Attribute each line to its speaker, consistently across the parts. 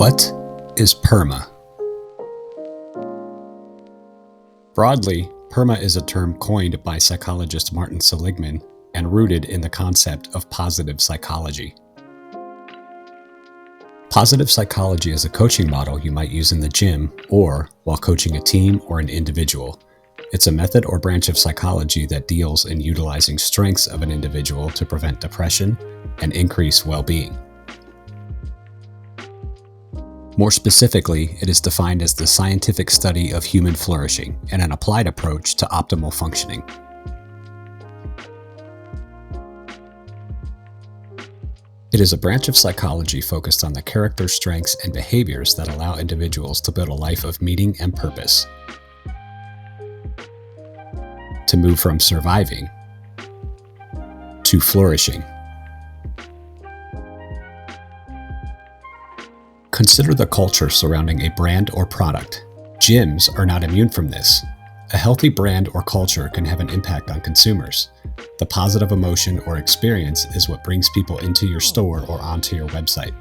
Speaker 1: What is PERMA? Broadly, PERMA is a term coined by psychologist Martin Seligman and rooted in the concept of positive psychology. Positive psychology is a coaching model you might use in the gym or while coaching a team or an individual. It's a method or branch of psychology that deals in utilizing strengths of an individual to prevent depression and increase well-being. More specifically, it is defined as the scientific study of human flourishing and an applied approach to optimal functioning. It is a branch of psychology focused on the character strengths and behaviors that allow individuals to build a life of meaning and purpose, to move from surviving to flourishing. Consider the culture surrounding a brand or product. Gyms are not immune from this. A healthy brand or culture can have an impact on consumers. The positive emotion or experience is what brings people into your store or onto your website.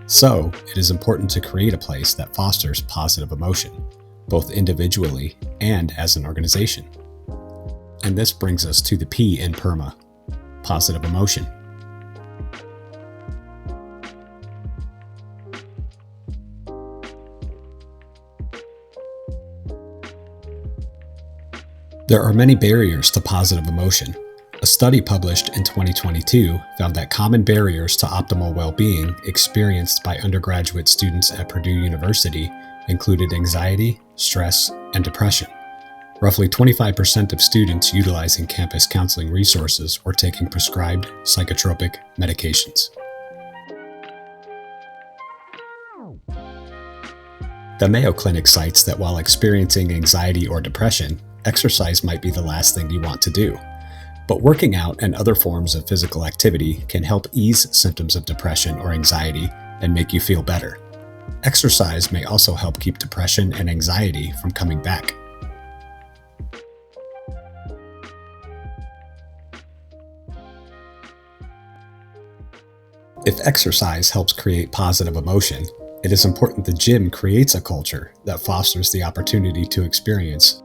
Speaker 1: So, it is important to create a place that fosters positive emotion, both individually and as an organization. And this brings us to the P in PERMA, positive emotion. There are many barriers to positive emotion. A study published in 2022 found that common barriers to optimal well-being experienced by undergraduate students at Purdue University included anxiety, stress, and depression. Roughly 25% of students utilizing campus counseling resources were taking prescribed psychotropic medications. The Mayo Clinic cites that while experiencing anxiety or depression, exercise might be the last thing you want to do. But working out and other forms of physical activity can help ease symptoms of depression or anxiety and make you feel better. Exercise may also help keep depression and anxiety from coming back. If exercise helps create positive emotion, it is important the gym creates a culture that fosters the opportunity to experience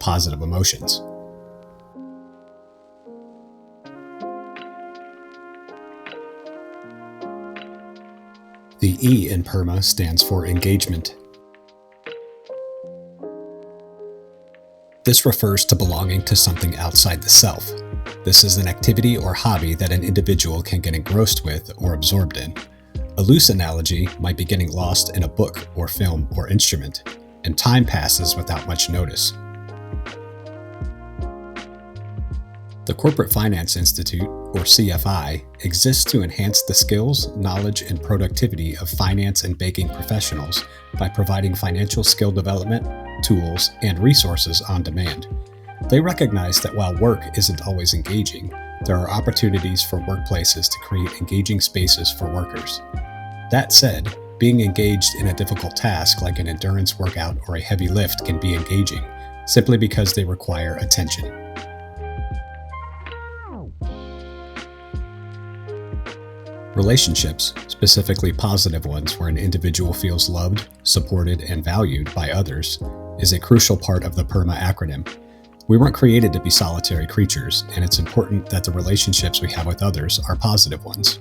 Speaker 1: positive emotions. The E in PERMA stands for engagement. This refers to belonging to something outside the self. This is an activity or hobby that an individual can get engrossed with or absorbed in. A loose analogy might be getting lost in a book or film or instrument, and time passes without much notice. The Corporate Finance Institute, or CFI, exists to enhance the skills, knowledge, and productivity of finance and banking professionals by providing financial skill development, tools, and resources on demand. They recognize that while work isn't always engaging, there are opportunities for workplaces to create engaging spaces for workers. That said, being engaged in a difficult task like an endurance workout or a heavy lift can be engaging, simply because they require attention. Relationships, specifically positive ones where an individual feels loved, supported, and valued by others, is a crucial part of the PERMA acronym. We weren't created to be solitary creatures, and it's important that the relationships we have with others are positive ones.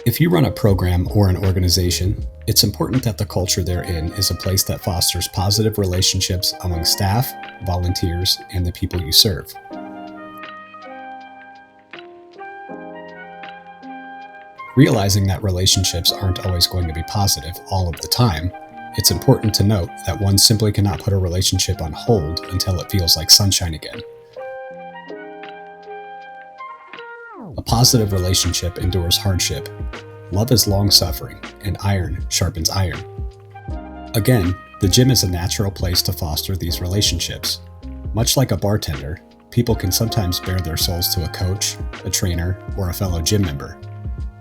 Speaker 1: If you run a program or an organization, it's important that the culture therein is a place that fosters positive relationships among staff, volunteers, and the people you serve. Realizing that relationships aren't always going to be positive all of the time, it's important to note that one simply cannot put a relationship on hold until it feels like sunshine again. A positive relationship endures hardship. Love is long-suffering, and iron sharpens iron. Again, the gym is a natural place to foster these relationships. Much like a bartender, people can sometimes bare their souls to a coach, a trainer, or a fellow gym member.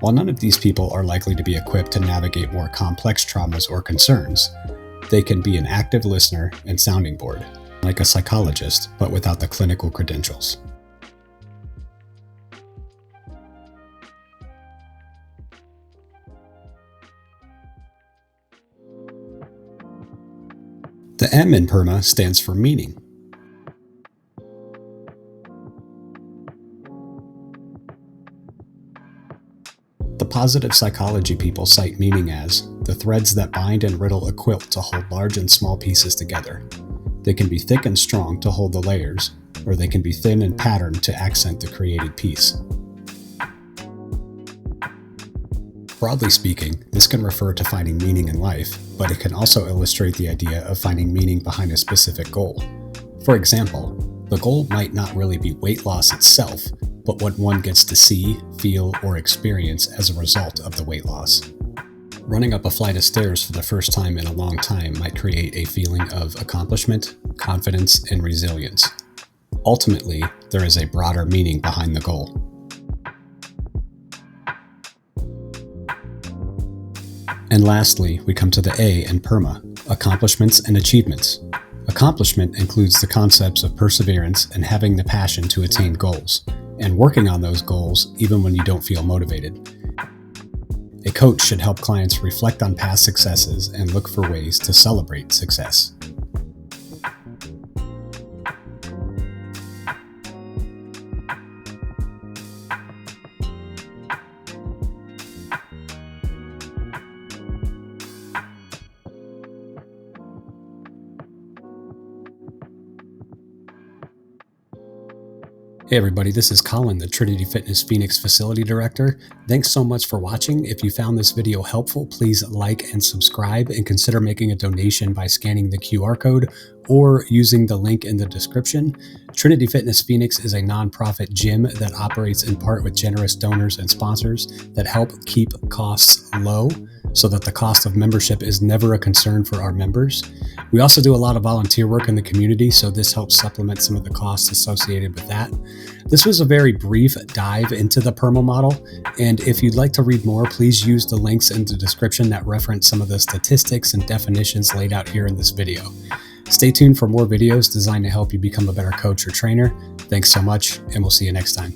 Speaker 1: While none of these people are likely to be equipped to navigate more complex traumas or concerns, they can be an active listener and sounding board, like a psychologist, but without the clinical credentials. The M in PERMA stands for meaning. The positive psychology people cite meaning as the threads that bind and riddle a quilt to hold large and small pieces together. They can be thick and strong to hold the layers, or they can be thin and patterned to accent the created piece. Broadly speaking, this can refer to finding meaning in life, but it can also illustrate the idea of finding meaning behind a specific goal. For example, the goal might not really be weight loss itself, but what one gets to see, feel, or experience as a result of the weight loss. Running up a flight of stairs for the first time in a long time might create a feeling of accomplishment, confidence, and resilience. Ultimately, there is a broader meaning behind the goal. And lastly, we come to the A in PERMA, accomplishments and achievements. Accomplishment includes the concepts of perseverance and having the passion to attain goals, and working on those goals even when you don't feel motivated. A coach should help clients reflect on past successes and look for ways to celebrate success. Hey everybody, this is Colin, the Trinity Fitness Phoenix Facility Director. Thanks so much for watching. If you found this video helpful, please like and subscribe and consider making a donation by scanning the QR code or using the link in the description. Trinity Fitness Phoenix is a nonprofit gym that operates in part with generous donors and sponsors that help keep costs low so that the cost of membership is never a concern for our members. We also do a lot of volunteer work in the community, so this helps supplement some of the costs associated with that. This was a very brief dive into the PERMA model, and if you'd like to read more, please use the links in the description that reference some of the statistics and definitions laid out here in this video. Stay tuned for more videos designed to help you become a better coach or trainer. Thanks so much, and we'll see you next time.